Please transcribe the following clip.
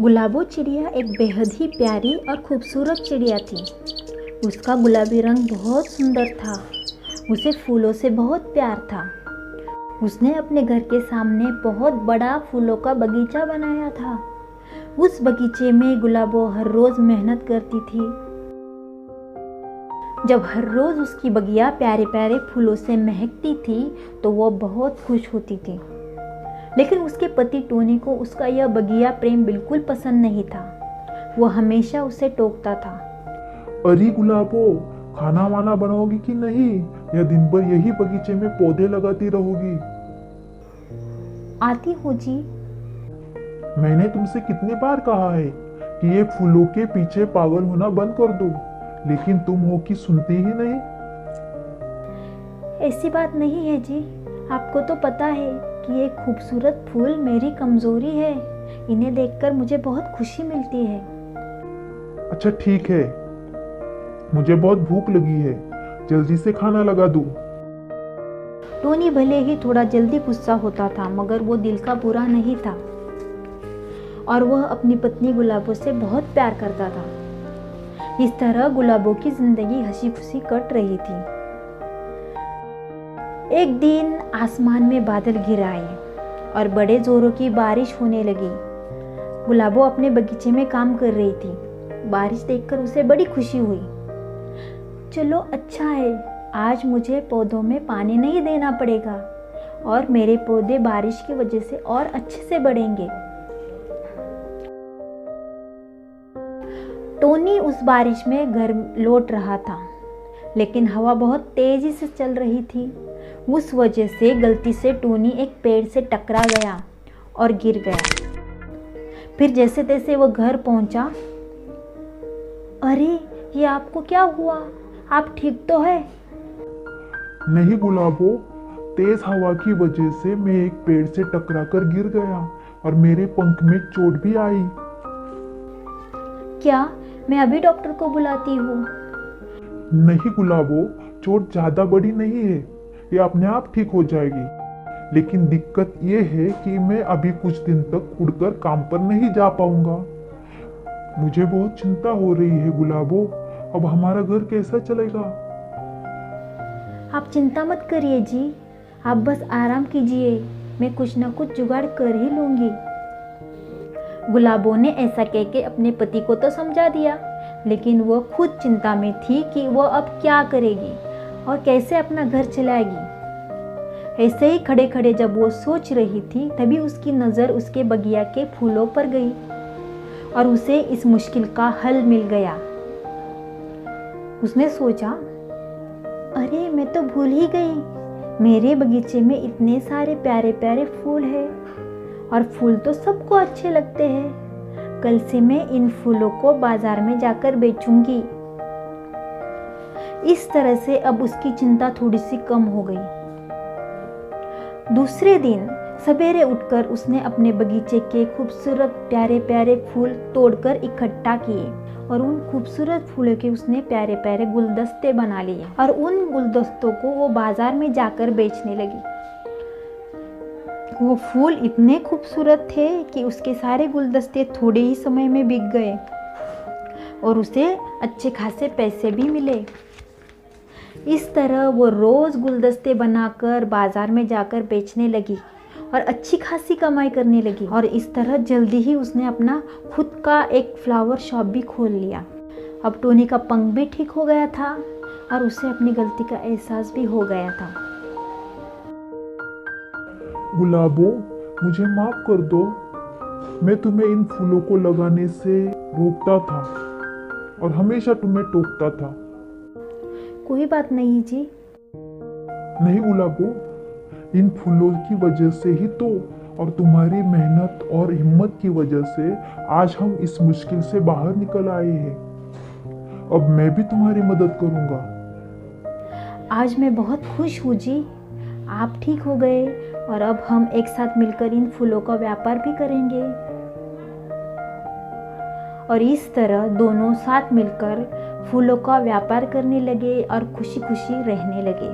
गुलाबो चिड़िया एक बेहद ही प्यारी और खूबसूरत चिड़िया थी। उसका गुलाबी रंग बहुत सुंदर था। उसे फूलों से बहुत प्यार था। उसने अपने घर के सामने बहुत बड़ा फूलों का बगीचा बनाया था। उस बगीचे में गुलाबो हर रोज मेहनत करती थी। जब हर रोज उसकी बगिया प्यारे प्यारे फूलों से महकती थी तो वो बहुत खुश होती थी। लेकिन उसके पति टोनी को उसका यह बगिया प्रेम बिल्कुल पसंद नहीं था। वो हमेशा उसे टोकता था। अरे गुलाबो, खाना वाना बनाओगी कि नहीं, या दिन भर यही बगीचे में पौधे लगाती रहोगी? आती हूँ जी। मैंने तुमसे कितनी बार कहा है कि ये फूलों के पीछे पागल होना बंद कर दो, लेकिन तुम हो कि सुनती ही नहीं। ऐसी बात नहीं है जी। आपको तो पता है कि ये खूबसूरत फूल मेरी कमजोरी है। इन्हें देखकर मुझे बहुत खुशी मिलती है। अच्छा ठीक है, मुझे बहुत भूख लगी है, जल्दी से खाना लगा दूं। टोनी भले ही थोड़ा जल्दी गुस्सा होता था, मगर वो दिल का बुरा नहीं था और वह अपनी पत्नी गुलाबो से बहुत प्यार करता था। इस तरह गुलाबो की जिंदगी हंसी खुशी कट रही थी। एक दिन आसमान में बादल घिर आए और बड़े जोरों की बारिश होने लगी। गुलाबो अपने बगीचे में काम कर रही थी। बारिश देखकर उसे बड़ी खुशी हुई। चलो अच्छा है, आज मुझे पौधों में पानी नहीं देना पड़ेगा और मेरे पौधे बारिश की वजह से और अच्छे से बढ़ेंगे। टोनी उस बारिश में घर लौट रहा था, लेकिन हवा बहुत तेजी से चल रही थी। उस वजह से गलती से टोनी एक पेड़ से टकरा गया और गिर गया। फिर जैसे तैसे वो घर पहुंचा। अरे, ये आपको क्या हुआ? आप ठीक तो है? नहीं गुलाबो, तेज हवा की वजह से मैं एक पेड़ से टकराकर गिर गया और मेरे पंख में चोट भी आई। क्या मैं अभी डॉक्टर को बुलाती हूँ? नहीं गुलाबो, चोट ज्यादा बड़ी नहीं है, ये अपने आप ठीक हो जाएगी। लेकिन दिक्कत ये है कि मैं अभी कुछ दिन तक उड़कर काम पर नहीं जा पाऊंगा। मुझे बहुत चिंता हो रही है गुलाबो, अब हमारा घर कैसा चलेगा? आप चिंता मत करिए जी, आप बस आराम कीजिए। मैं कुछ न कुछ जुगाड़ कर ही लूंगी। गुलाबो ने ऐसा कह के अपने पति को तो समझा दिया, लेकिन वो खुद चिंता में थी कि वो अब क्या करेगी और कैसे अपना घर चलाएगी। ऐसे ही खड़े खड़े जब वो सोच रही थी, तभी उसकी नज़र उसके बगिया के फूलों पर गई और उसे इस मुश्किल का हल मिल गया। उसने सोचा, अरे मैं तो भूल ही गई, मेरे बगीचे में इतने सारे प्यारे प्यारे फूल हैं और फूल तो सबको अच्छे लगते हैं। कल से मैं इन फूलों को बाजार में जाकर बेचूंगी। इस तरह से अब उसकी चिंता थोड़ी सी कम हो गई। दूसरे दिन सवेरे उठकर उसने अपने बगीचे के खूबसूरत प्यारे प्यारे फूल तोड़कर इकट्ठा किए और उन खूबसूरत फूलों के उसने प्यारे प्यारे गुलदस्ते बना लिए और उन गुलदस्तों को वो बाजार में जाकर बेचने लगी। वो फूल इतने खूबसूरत थे कि उसके सारे गुलदस्ते थोड़े ही समय में बिक गए और उसे अच्छे खासे पैसे भी मिले। इस तरह वो रोज गुलदस्ते बनाकर बाजार में जाकर बेचने लगी और अच्छी खासी कमाई करने लगी। और इस तरह जल्दी ही उसने अपना खुद का एक फ्लावर शॉप भी खोल लिया। अब टोनी का पंख भी ठीक हो गया था और उसे अपनी गलती का एहसास भी हो गया था। गुलाबो, मुझे माफ कर दो, मैं तुम्हें इन फूलों को लगाने से रोकता था और हमेशा तुम्हें टोकता था। कोई बात नहीं जी। नहीं गुलाबो, इन फूलों की वजह से ही तो, और तुम्हारी मेहनत और हिम्मत की वजह से आज हम इस मुश्किल से बाहर निकल आए हैं। अब मैं भी तुम्हारी मदद करूंगा। आज मैं बहुत खुश हूँ जी, आप ठीक हो गए और अब हम एक साथ मिलकर इन फूलों का व्यापार भी करेंगे। और इस तरह दोनों साथ मिलकर फूलों का व्यापार करने लगे और खुशी खुशी रहने लगे।